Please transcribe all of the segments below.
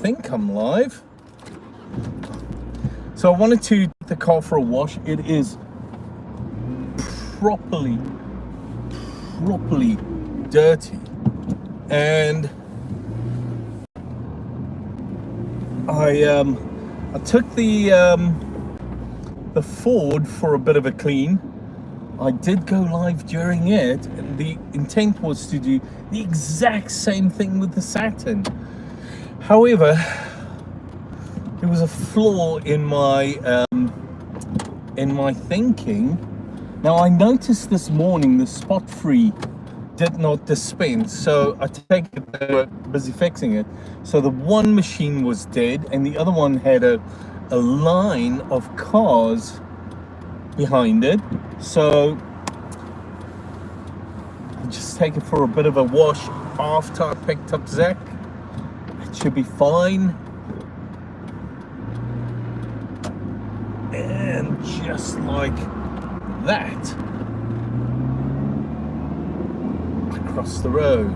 think I'm live. So I wanted to take the car for a wash. It is properly dirty, and I took the Ford for a bit of a clean. I did go live during it, and the intent was to do the exact same thing with the Saturn. However, there was a flaw in my thinking. Now, I noticed this morning the spot free did not dispense, so I take it they were busy fixing it. So the one machine was dead, and the other one had a line of cars behind it. So I'll just take it for a bit of a wash after I picked up Zach. It should be fine. And just like that, across the road.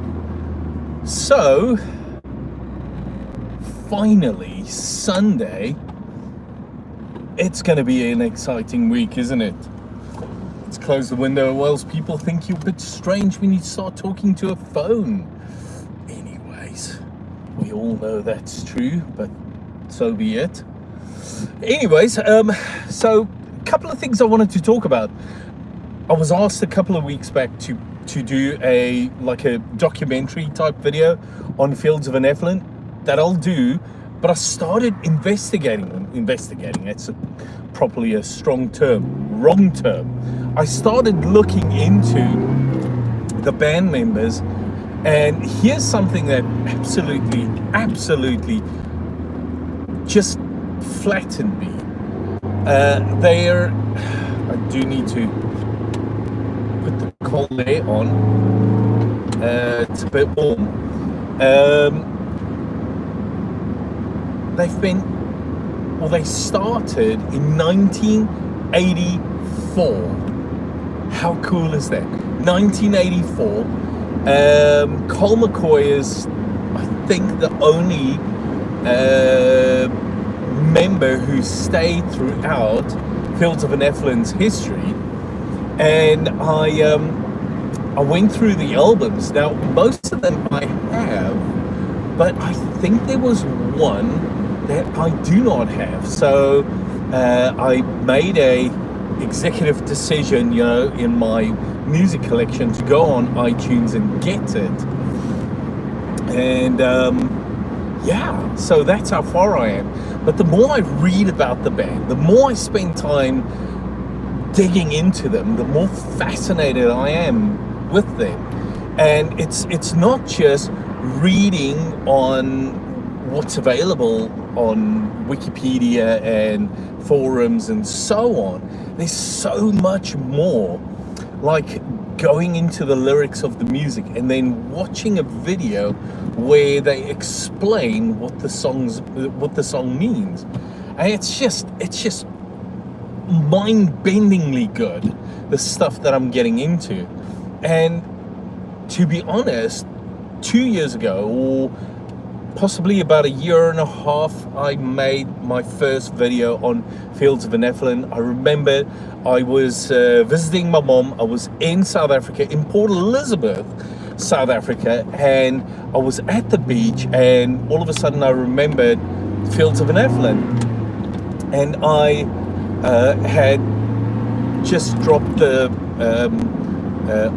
So finally, Sunday, it's going to be an exciting week, isn't it? Let's close the window, or else people think you're a bit strange when you start talking to a phone. Anyways, we all know that's true, but so be it. Anyways, so a couple of things I wanted to talk about. I was asked a couple of weeks back to do a documentary type video on Fields of an Effluent. That I'll do, but I started investigating. That's probably a strong term, wrong term. I started looking into the band members, and here's something that absolutely just flattened me. I do need to put the cold air on. It's a bit warm. They started in 1984. How cool is that? 1984. Cole McCoy is, I think, the only member who stayed throughout Fields of an Effluent's history. And I went through the albums. Now, most of them I have, but I think there was one that I do not have. So I made a executive decision, in my music collection to go on iTunes and get it. And so that's how far I am. But the more I read about the band, the more I spend time digging into them, the more fascinated I am with them. And it's not just reading on what's available on Wikipedia and forums and so on. There's so much more, like going into the lyrics of the music and then watching a video where they explain what the song means. And it's just mind-bendingly good, the stuff that I'm getting into. And to be honest, 2 years ago, or possibly about a year and a half, I made my first video on Fields of an Effluent. I remember I was visiting my mom. I was in South Africa, in Port Elizabeth, South Africa, and I was at the beach, and all of a sudden I remembered Fields of an Effluent. And I had just dropped the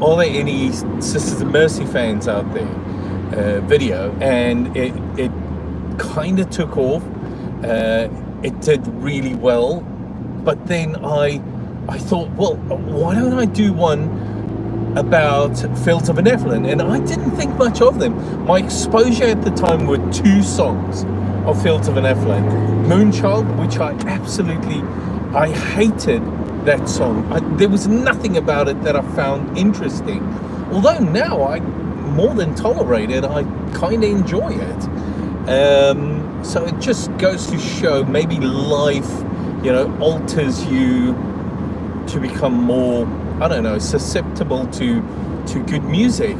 Are There Any Sisters of Mercy fans out there video, and it kind of took off. It did really well, but then I thought, well, why don't I do one about Fields of an Effluent? And I didn't think much of them. My exposure at the time were 2 songs of Fields of an Effluent. Moonchild, which I hated that song. There was nothing about it that I found interesting. Although now I more than tolerate it, I kind of enjoy it. So it just goes to show maybe life, alters you to become more, I don't know, susceptible to good music.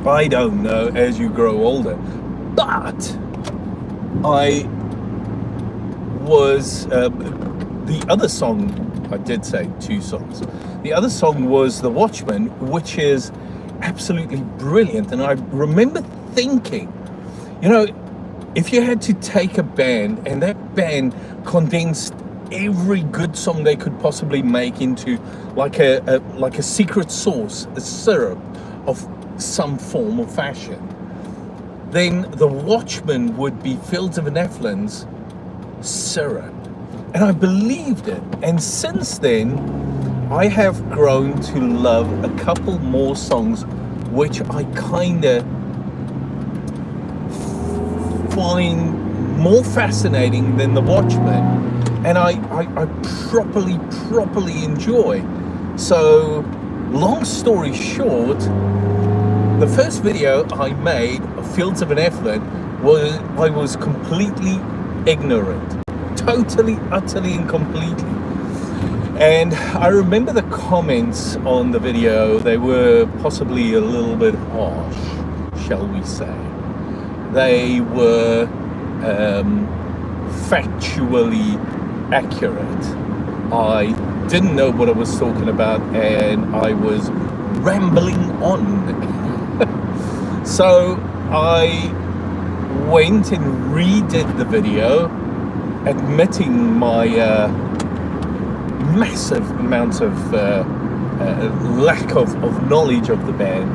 I don't know, as you grow older. But I was the other song. I did say 2 songs. The other song was The Watchman, which is absolutely brilliant. And I remember thinking, you know, if you had to take a band and that band condensed every good song they could possibly make into like a secret sauce, a syrup of some form or fashion, then The Watchman would be Fields of Nephilim's syrup. And I believed it. And since then, I have grown to love a couple more songs which I kind of find more fascinating than The Watchman, and I properly enjoy. So, long story short, the first video I made of Fields of Nephilim I was completely ignorant. Totally, utterly and completely. And I remember the comments on the video, they were possibly a little bit harsh, shall we say. They were factually accurate. I didn't know what I was talking about, and I was rambling on. So I went and redid the video, admitting my massive amount of lack of knowledge of the band.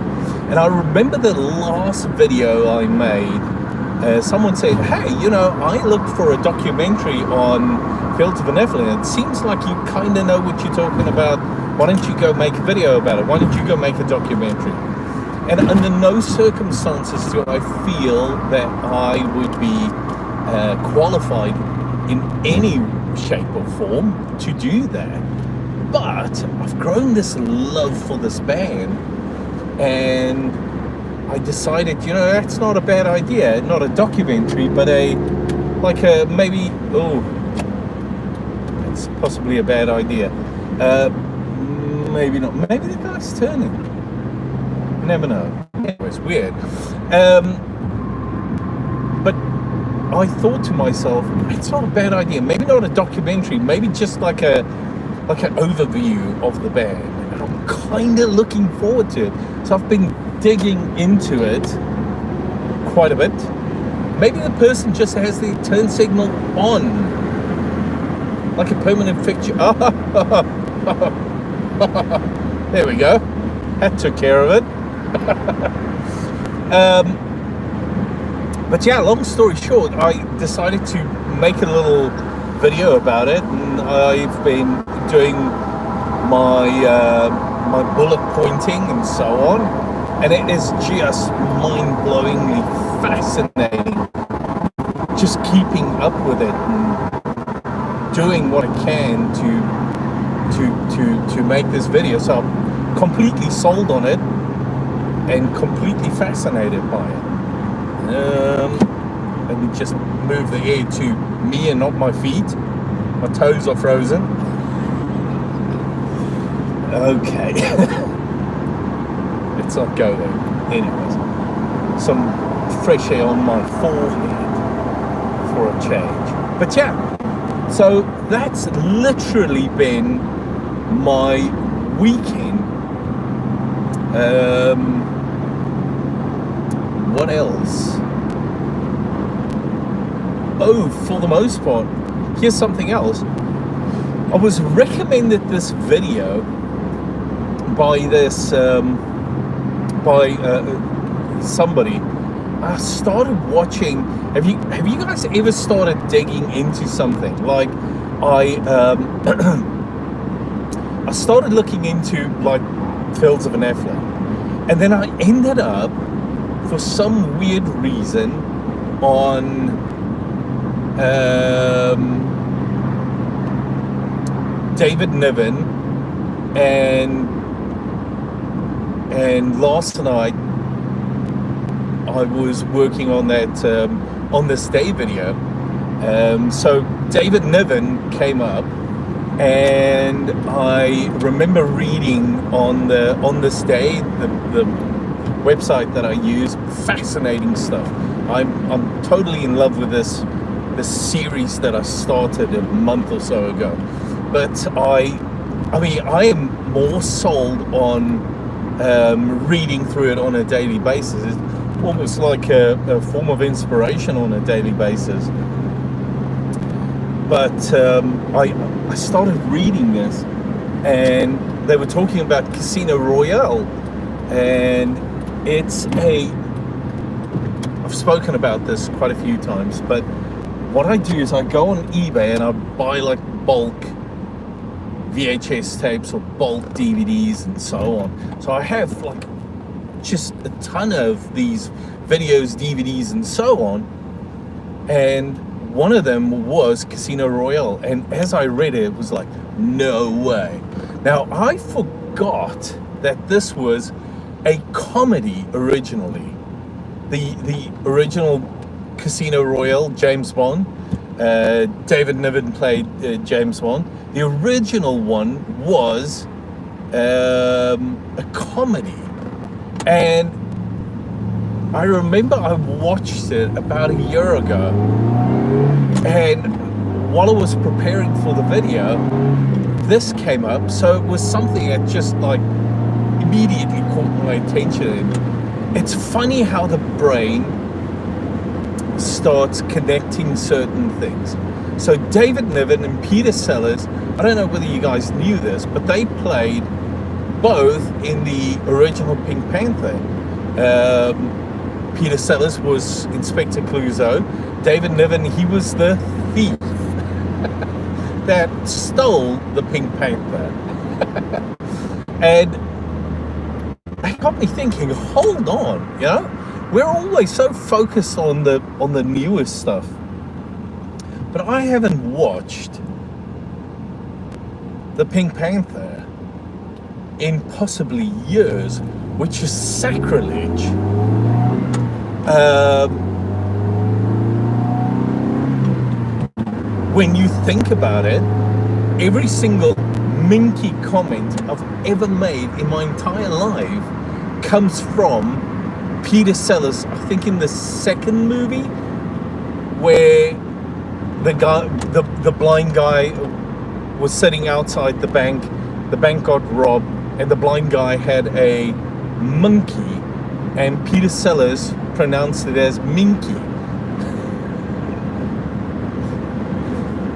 And I remember the last video I made, someone said, hey, you know, I looked for a documentary on Fields of Nephilim. It seems like you kind of know what you're talking about. Why don't you go make a video about it? Why don't you go make a documentary? And under no circumstances do I feel that I would be qualified in any shape or form to do that. But I've grown this love for this band, and I decided, you know, that's not a bad idea. Not a documentary, but maybe, it's possibly a bad idea. Maybe not. Maybe the guy's turning. You never know. It's weird. But I thought to myself, it's not a bad idea. Maybe not a documentary. Maybe just like an overview of the band. And I'm kind of looking forward to it. So I've been digging into it quite a bit. Maybe the person just has the turn signal on, like a permanent fixture. There we go. That took care of it. But yeah, long story short, I decided to make a little video about it, and I've been doing my my bullet pointing and so on, and it is just mind-blowingly fascinating. Just keeping up with it and doing what I can to make this video. So I'm completely sold on it and completely fascinated by it. Let me just move the air to me and not my feet. My toes are frozen. Okay. Let's not go there. Anyways, some fresh air on my forehead for a change. But yeah, so that's literally been my weekend. What else? Oh, for the most part, here's something else. I was recommended this video by somebody. I started watching. Have you guys ever started digging into something? Like I started looking into like Fields of Nephilim, and then I ended up, for some weird reason, on David Niven, and last night I was working on that on this day video. So David Niven came up, and I remember reading on this day, the website that I use, fascinating stuff. I'm totally in love with this series that I started a month or so ago. But I mean, I am more sold on reading through it on a daily basis. It's almost like a form of inspiration on a daily basis. But I started reading this, and they were talking about Casino Royale, and I've spoken about this quite a few times, but what I do is I go on eBay and I buy like bulk VHS tapes or bulk DVDs and so on. So I have like just a ton of these videos, DVDs and so on, and one of them was Casino Royale, and as I read it, it was like, no way. Now, I forgot that this was a comedy originally. The original Casino Royale, James Bond, David Niven played James Bond. The original one was a comedy, and I remember I watched it about a year ago, and while I was preparing for the video, this came up, so it was something that just like immediately caught my attention. It's funny how the brain starts connecting certain things. So David Niven and Peter Sellers, I don't know whether you guys knew this, but they played both in the original Pink Panther. Peter Sellers was Inspector Clouseau. David Niven, he was the thief that stole the Pink Panther. And it got me thinking, hold on, you know? We're always so focused on the newest stuff. But I haven't watched the Pink Panther in possibly years, which is sacrilege. When you think about it, every single minky comment I've ever made in my entire life comes from Peter Sellers. I think in the second movie, where the blind guy was sitting outside the bank got robbed, and the blind guy had a monkey, and Peter Sellers pronounced it as Minky.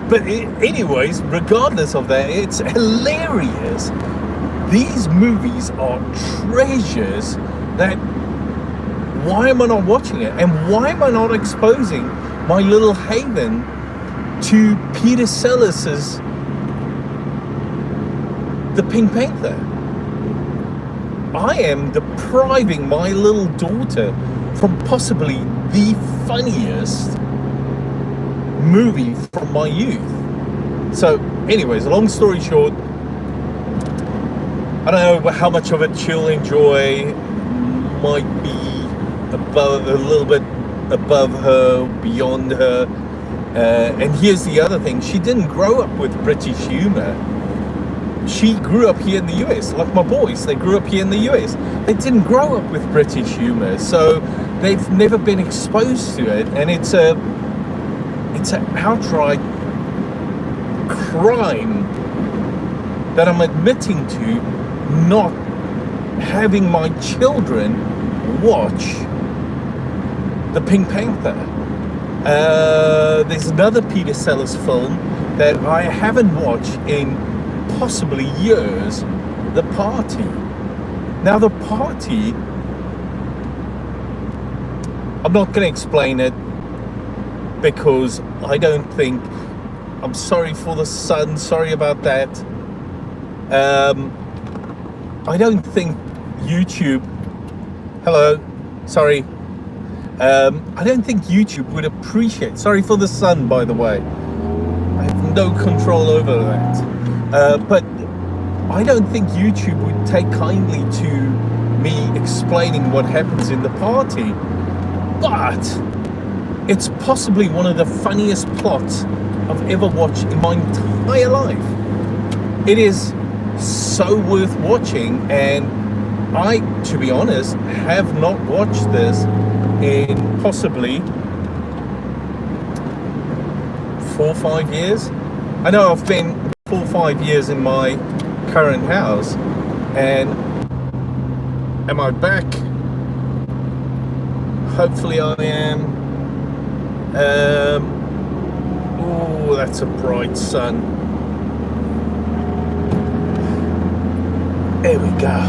But anyways, regardless of that, it's hilarious. These movies are treasures that, why am I not watching it? And why am I not exposing my little haven to Peter Sellers's The Pink Panther? I am depriving my little daughter from possibly the funniest movie from my youth. So anyways, long story short, I don't know how much of it she'll enjoy. Might be above, a little bit above her, beyond her. And here's the other thing, she didn't grow up with British humor. She grew up here in the US, like my boys. They grew up here in the US. They didn't grow up with British humor, so they've never been exposed to it. And it's an outright crime that I'm admitting to, not having my children watch the Pink Panther. There's another Peter Sellers film that I haven't watched in possibly years, The Party. Now, The Party, I'm not going to explain it, because I don't think, I'm sorry for the sun, sorry about that. I don't think YouTube, hello, sorry. I don't think YouTube would appreciate, sorry for the sun, by the way. I have no control over that. But I don't think YouTube would take kindly to me explaining what happens in The Party. But it's possibly one of the funniest plots I've ever watched in my entire life. It is so worth watching, and I, to be honest, have not watched this in possibly 4 or 5 years. I know I've been 4 or 5 years in my current house, and am I back? Hopefully I am. Oh, that's a bright sun. There we go.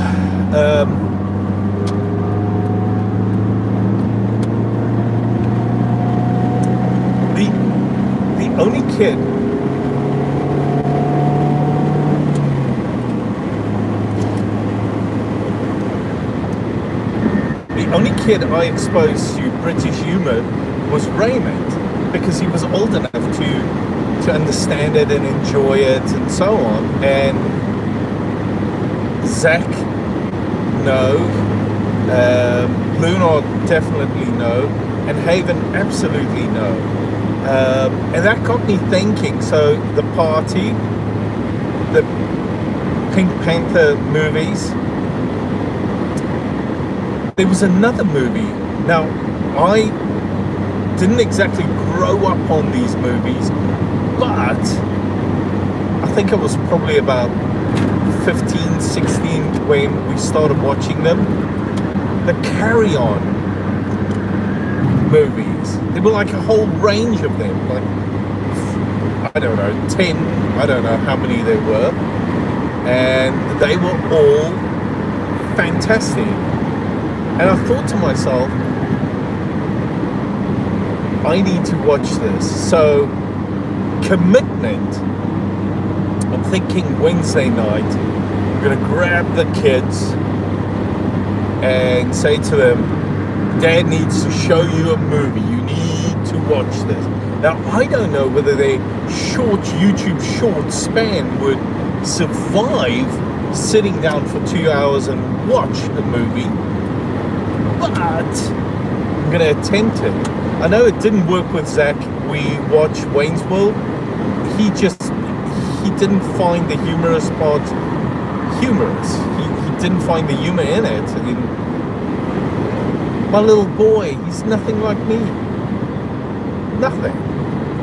The only kid I exposed to British humour was Raymond, because he was old enough to understand it and enjoy it and so on. And Zach, no. Lunar, definitely no. And Haven, absolutely no. And that got me thinking. So the party, the Pink Panther movies. There was another movie. Now, I didn't exactly grow up on these movies, but I think I was probably about 15, 16 when we started watching them. The Carry On movies. There were like a whole range of them. Like, I don't know, 10, I don't know how many there were. And they were all fantastic. And I thought to myself, I need to watch this. So, commitment. I'm thinking Wednesday night, I'm going to grab the kids and say to them, Dad needs to show you a movie. You need to watch this. Now, I don't know whether their short YouTube short span would survive sitting down for 2 hours and watch a movie. But I'm going to attempt it. I know it didn't work with Zach. We watched Wayne's World. He didn't find the humorous part humorous. He didn't find the humor in it. I mean, my little boy, he's nothing like me. Nothing.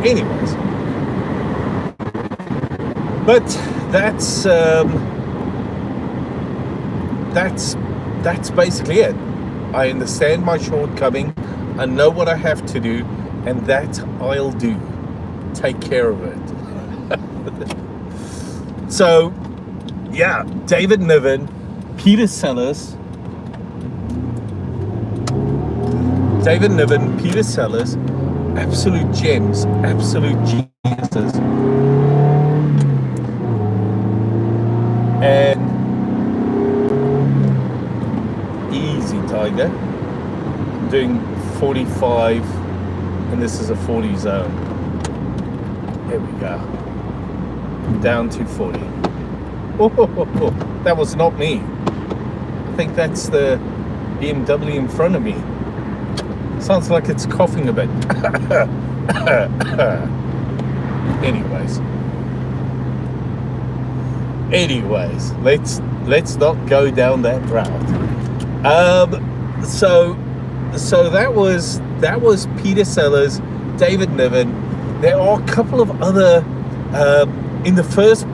Anyways. But that's basically it. I understand my shortcoming. I know what I have to do, and that I'll do. Take care of it. So, yeah, David Niven, Peter Sellers, absolute gems, absolute geniuses. And easy, Tiger. I'm doing 45, and this is a 40 zone. Here we go. Down to 40. Oh, that was not me. I think that's the BMW in front of me. Sounds like it's coughing a bit. Anyways, let's not go down that route. So that was Peter Sellers, David Niven. There are a couple of other in the first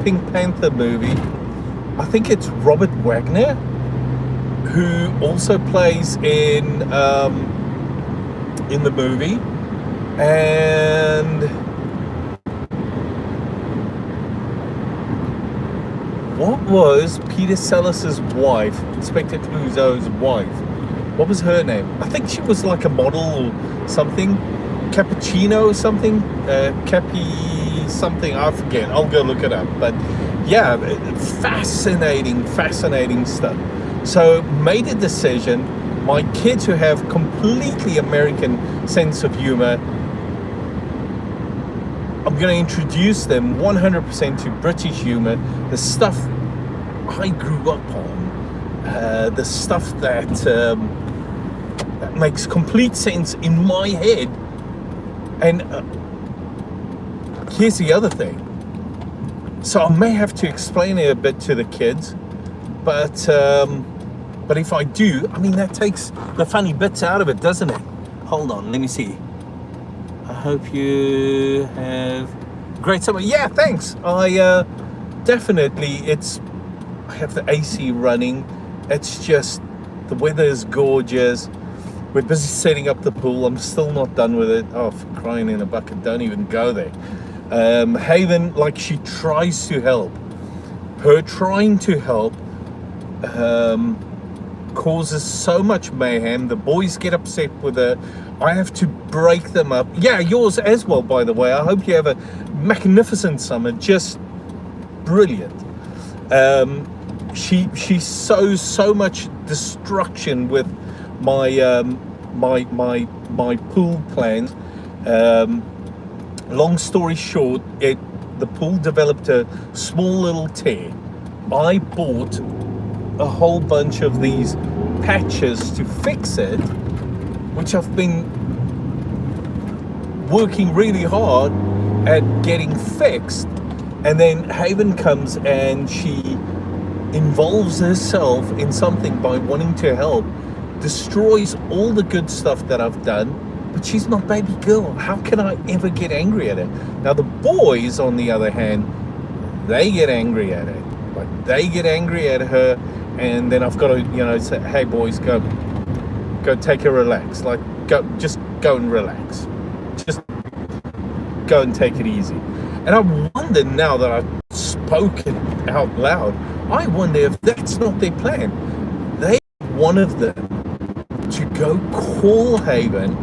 Pink Panther movie. I think it's Robert Wagner, who also plays in the movie, and what was Peter Sellers' wife, Inspector Clouseau's wife? What was her name? I think she was like a model or something. Cappuccino or something? Cappy something, I forget. I'll go look it up. But yeah, fascinating stuff. So made a decision. My kids who have completely American sense of humor, I'm going to introduce them 100% to British humor, the stuff I grew up on, the stuff that makes complete sense in my head. And here's the other thing. So I may have to explain it a bit to the kids, but But if I do, I mean, that takes the funny bits out of it, doesn't it? Hold on, let me see. I hope you have great summer. Yeah, thanks. I definitely, I have the AC running. It's just, the weather is gorgeous. We're busy setting up the pool. I'm still not done with it. Oh, for crying in a bucket, don't even go there. Haven, like, she tries to help. Her trying to help causes so much mayhem. The boys get upset with her. I have to break them up. Yeah, yours as well, by the way. I hope you have a magnificent summer. Just brilliant. She sows so much destruction with my my pool plans. Long story short, the pool developed a small little tear. I bought a whole bunch of these patches to fix it, which I've been working really hard at getting fixed. And then Haven comes and she involves herself in something by wanting to help, destroys all the good stuff that I've done, but she's my baby girl. How can I ever get angry at her? Now the boys, on the other hand, they get angry at her. Like, they get angry at her, and then I've got to, say, hey boys, go take a relax. Like, just go and relax. Just go and take it easy. And I wonder, now that I've spoken out loud, I wonder if that's not their plan. They want one of them to go call Haven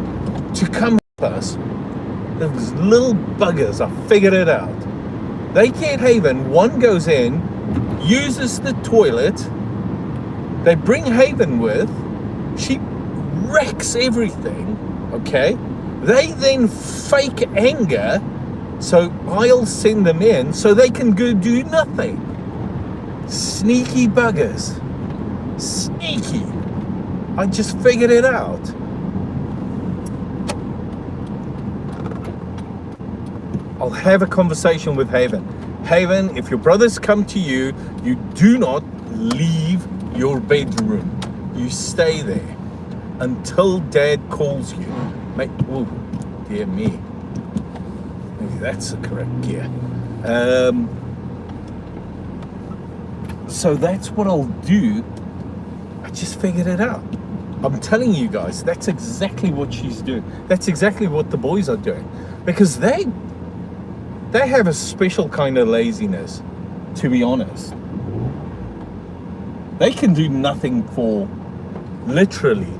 to come help us. Those little buggers, I figured it out. They get Haven, one goes in, uses the toilet, they bring Haven with, she wrecks everything, okay? They then fake anger, so I'll send them in so they can go do nothing. Sneaky buggers. Sneaky. I just figured it out. I'll have a conversation with Haven. Haven, if your brothers come to you, you do not leave your bedroom. You stay there until Dad calls you. Mate, oh, dear me. Maybe that's the correct gear. So that's what I'll do. I just figured it out. I'm telling you guys, that's exactly what she's doing. That's exactly what the boys are doing. Because they have a special kind of laziness, to be honest. They can do nothing for, literally,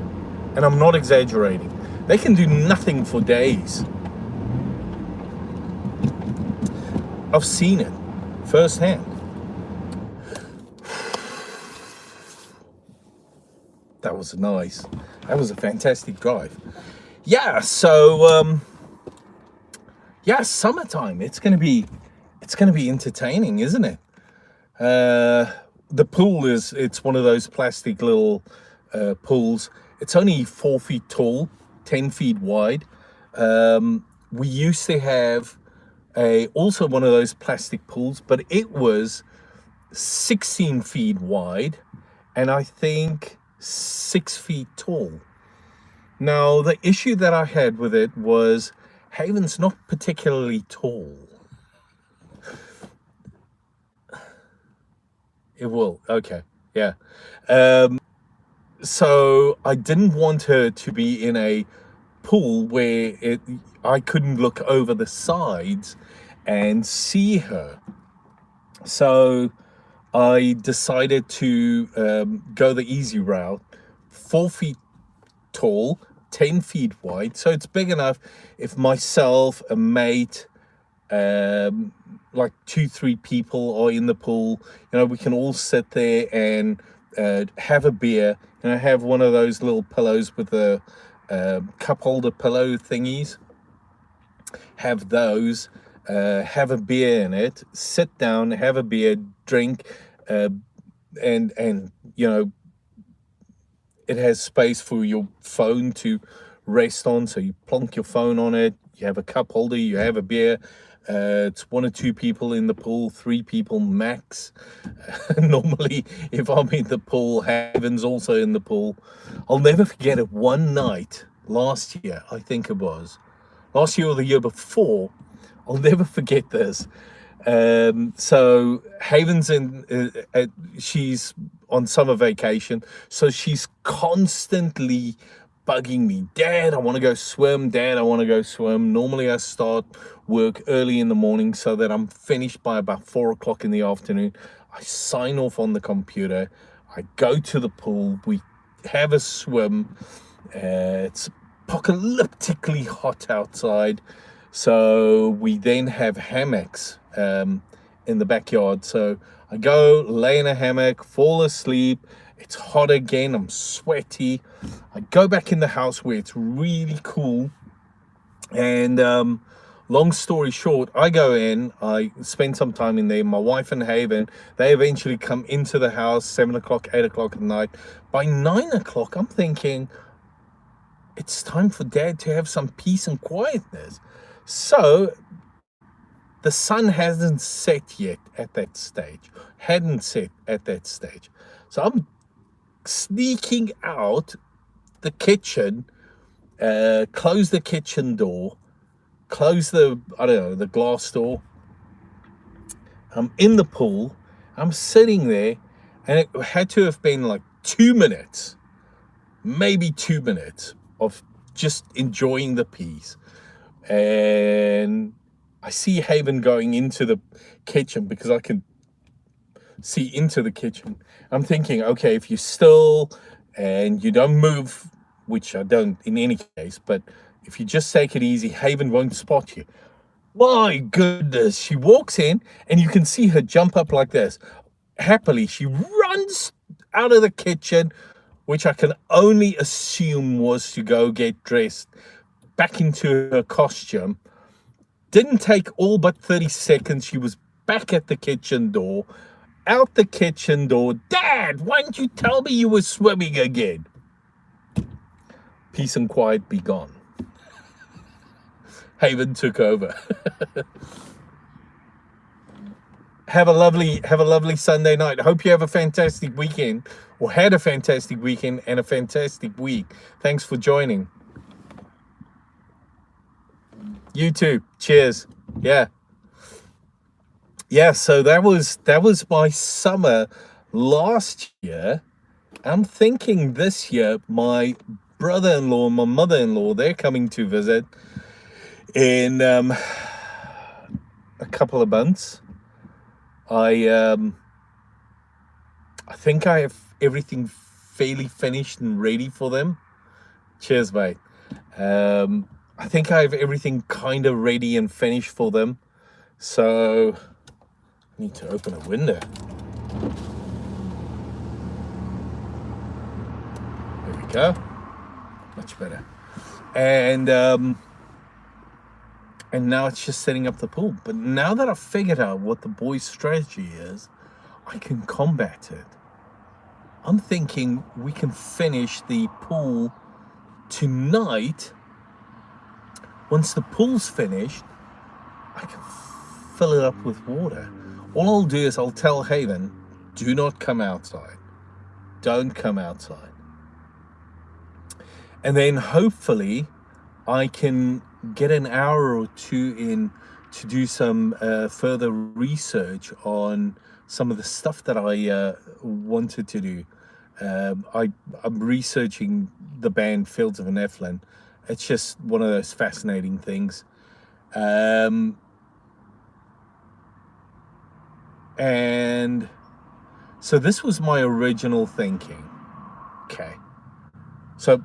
and I'm not exaggerating, they can do nothing for days. I've seen it firsthand. That was nice. That was a fantastic drive. Yeah, so yeah, summertime. It's gonna be entertaining, isn't it? The pool it's one of those plastic little pools. It's only 4 feet tall, 10 feet wide. We used to have also one of those plastic pools, but it was 16 feet wide, and I think 6 feet tall. Now, the issue that I had with it was Haven's not particularly tall. It will, okay, yeah. So I didn't want her to be in a pool where I couldn't look over the sides and see her. So I decided to go the easy route. 4 feet tall, 10 feet wide, so it's big enough if myself, a mate, like 2-3 people are in the pool, we can all sit there and have a beer, have one of those little pillows with the cup holder pillow thingies, have those, have a beer in it, sit down, have a beer, drink, and it has space for your phone to rest on, so you plonk your phone on it, you have a cup holder, you have a beer, It's one or two people in the pool, three people max. Normally, if I'm in the pool, Haven's also in the pool. I'll never forget it. One night last year, I think it was last year or the year before, I'll never forget this. So Haven's she's on summer vacation, so she's constantly bugging me. Dad, I want to go swim. Dad, I want to go swim. Normally I start work early in the morning so that I'm finished by about 4 o'clock in the afternoon. I sign off on the computer. I go to the pool. We have a swim. It's apocalyptically hot outside. So we then have hammocks in the backyard. So I go, lay in a hammock, fall asleep. It's hot again. I'm sweaty. I go back in the house where it's really cool. And long story short, I go in, I spend some time in there. My wife and Haven, they eventually come into the house 7 o'clock, 8 o'clock at night. By 9 o'clock, I'm thinking, it's time for Dad to have some peace and quietness. So the sun hasn't set yet at that stage. Hadn't set at that stage. So I'm sneaking out the kitchen, close the kitchen door, close the, I don't know, the glass door. I'm in the pool. I'm sitting there, and it had to have been like 2 minutes, maybe 2 minutes of just enjoying the peace. And I see Haven going into the kitchen because I can see into the kitchen. I'm thinking, okay, if you're still and you don't move, which I don't in any case, but if you just take it easy, Haven won't spot you. My goodness, she walks in and you can see her jump up like this. Happily, she runs out of the kitchen, which I can only assume was to go get dressed, back into her costume. Didn't take all but 30 seconds. She was back at the kitchen door, out the kitchen door. Dad, why didn't you tell me you were swimming again? Peace and quiet be gone. Haven took over. Have a lovely Sunday night. Hope you have a fantastic weekend, or had a fantastic weekend and a fantastic week. Thanks for joining. You too. Cheers. Yeah. So that was my summer last year. I'm thinking this year, my brother-in-law and my mother-in-law, they're coming to visit in a couple of months. I think I have everything fairly finished and ready for them. Cheers, mate. I think I have everything kind of ready and finished for them. So I need to open a window. There we go. Much better. And now it's just setting up the pool. But now that I've figured out what the boys' strategy is, I can combat it. I'm thinking we can finish the pool tonight. Once the pool's finished, I can fill it up with water. All I'll do is I'll tell Haven, do not come outside. Don't come outside. And then hopefully I can get an hour or two in to do some further research on some of the stuff that I wanted to do. I'm researching the band Fields of Nephilim. It's just one of those fascinating things. And so this was my original thinking. Okay. So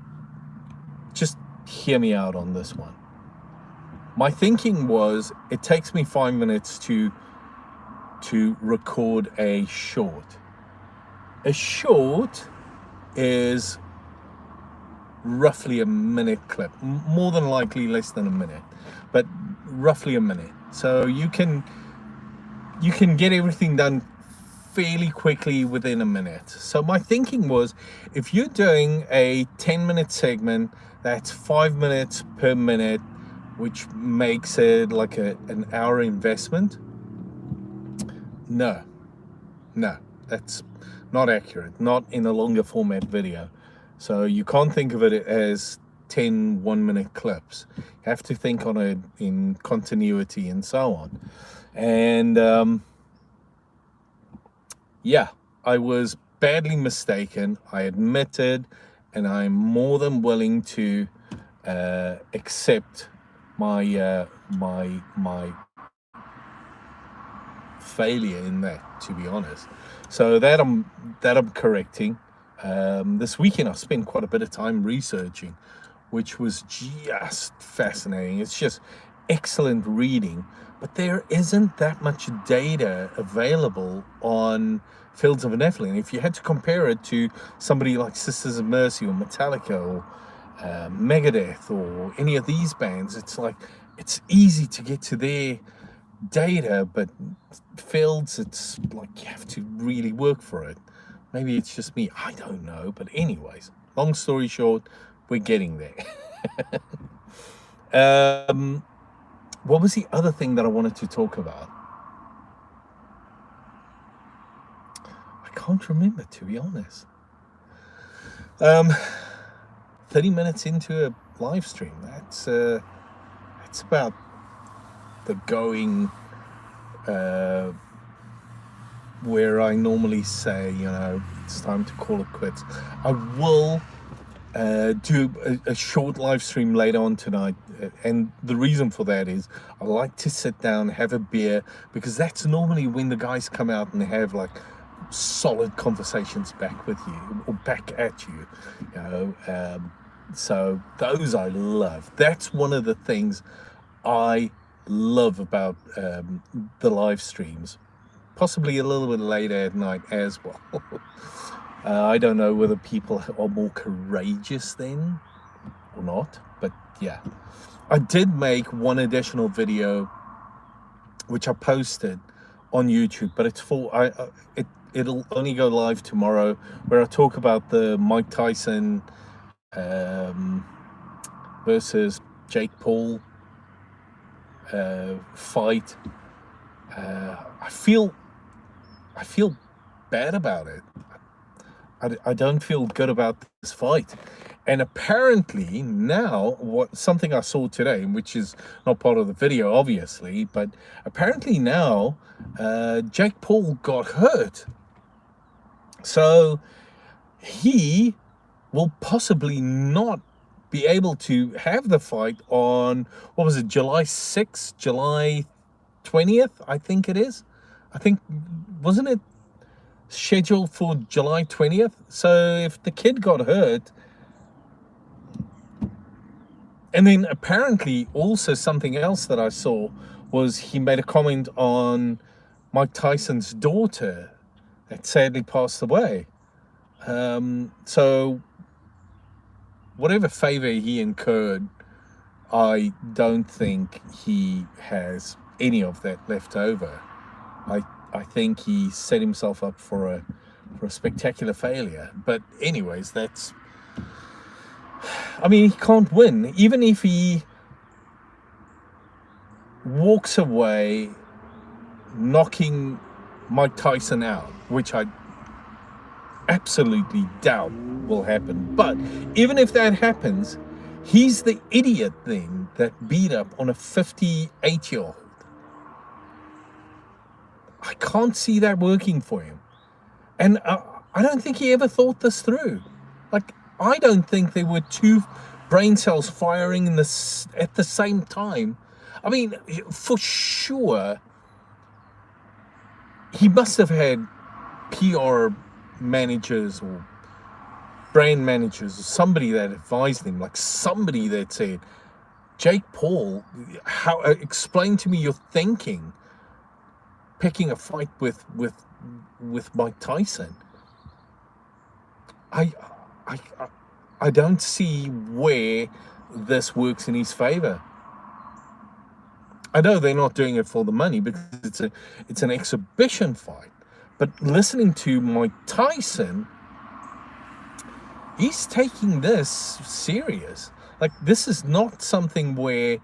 just hear me out on this one. My thinking was, it takes me 5 minutes to record a short. A short is roughly a minute clip, more than likely less than a minute, but roughly a minute. So you can get everything done fairly quickly within a minute. So my thinking was, if you're doing a 10-minute segment, that's 5 minutes per minute, which makes it like an hour investment. No, that's not accurate, not in a longer format video. So you can't think of it as 10 1-minute clips. You have to think on it in continuity and so on. And yeah, I was badly mistaken, I admitted, and I'm more than willing to accept my my failure in that, to be honest. So that I'm correcting. This weekend I spent quite a bit of time researching, which was just fascinating. It's just excellent reading, but there isn't that much data available on Fields of Nephilim. If you had to compare it to somebody like Sisters of Mercy or Metallica or Megadeth or any of these bands, it's like it's easy to get to their data, but Fields, it's like you have to really work for it. Maybe it's just me, I don't know. But anyways, long story short, we're getting there. What was the other thing that I wanted to talk about? I can't remember, to be honest. 30 minutes into a live stream, that's about the going where I normally say, you know, it's time to call it quits. I will do a short live stream later on tonight, and the reason for that is I like to sit down, have a beer, because that's normally when the guys come out and have like solid conversations back with you or back at you, you know. So those I love. That's one of the things I love about the live streams. Possibly a little bit later at night as well. I don't know whether people are more courageous then or not, but yeah. I did make one additional video which I posted on YouTube, but it's for it'll only go live tomorrow, where I talk about the Mike Tyson versus Jake Paul fight. I feel bad about it. I don't feel good about this fight. And apparently now, something I saw today, which is not part of the video obviously, but apparently now Jake Paul got hurt, so he will possibly not be able to have the fight on, what was it, July 6th, July 20th, I think it is. I think, wasn't it scheduled for July 20th? So if the kid got hurt, and then apparently also something else that I saw was he made a comment on Mike Tyson's daughter that sadly passed away. So whatever favor he incurred, I don't think he has any of that left over. I think he set himself up for a spectacular failure. But anyways, that's, I mean, he can't win. Even if he walks away knocking Mike Tyson out, which I absolutely doubt will happen. But even if that happens, he's the idiot then that beat up on a 58-year-old. I can't see that working for him. And I don't think he ever thought this through. Like, I don't think there were two brain cells firing at the same time. I mean, for sure, he must have had PR managers or brand managers or somebody that advised him, like somebody that said, Jake Paul, explain to me your thinking picking a fight with Mike Tyson. I don't see where this works in his favor. I know they're not doing it for the money because it's an exhibition fight. But listening to Mike Tyson, he's taking this serious. Like, this is not something where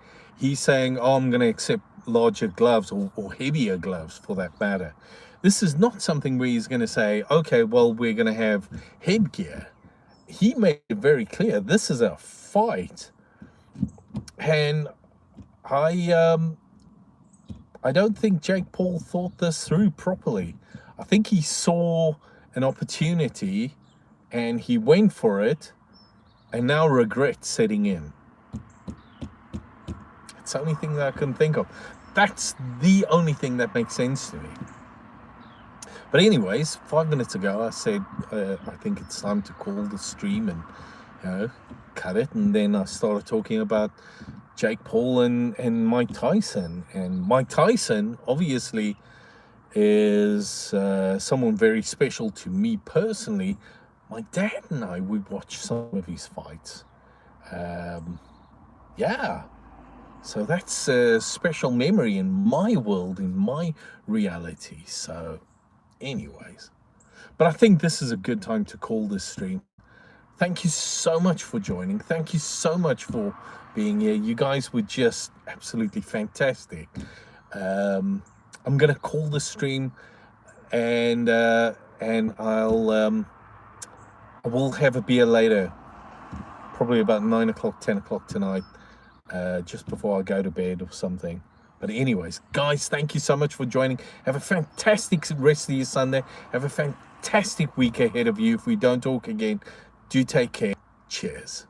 he's saying, oh, I'm going to accept larger gloves or heavier gloves for that matter. This is not something where he's going to say, okay, well, we're going to have headgear. He made it very clear, this is a fight. And I don't think Jake Paul thought this through properly. I think he saw an opportunity and he went for it, and now regret setting in. It's the only thing that I can think of. That's the only thing that makes sense to me. But anyways, 5 minutes ago, I said, I think it's time to call the stream and, cut it. And then I started talking about Jake Paul and Mike Tyson. And Mike Tyson, obviously, is someone very special to me personally. My dad and I, we watched some of his fights. Yeah. So that's a special memory in my world, in my reality. So anyways, but I think this is a good time to call this stream. Thank you so much for joining. Thank you so much for being here. You guys were just absolutely fantastic. I'm gonna call the stream, and I will have a beer later, probably about 9 o'clock, 10 o'clock tonight, just before I go to bed or something. But anyways, guys, thank you so much for joining. Have a fantastic rest of your Sunday. Have a fantastic week ahead of you. If we don't talk again, do take care. Cheers.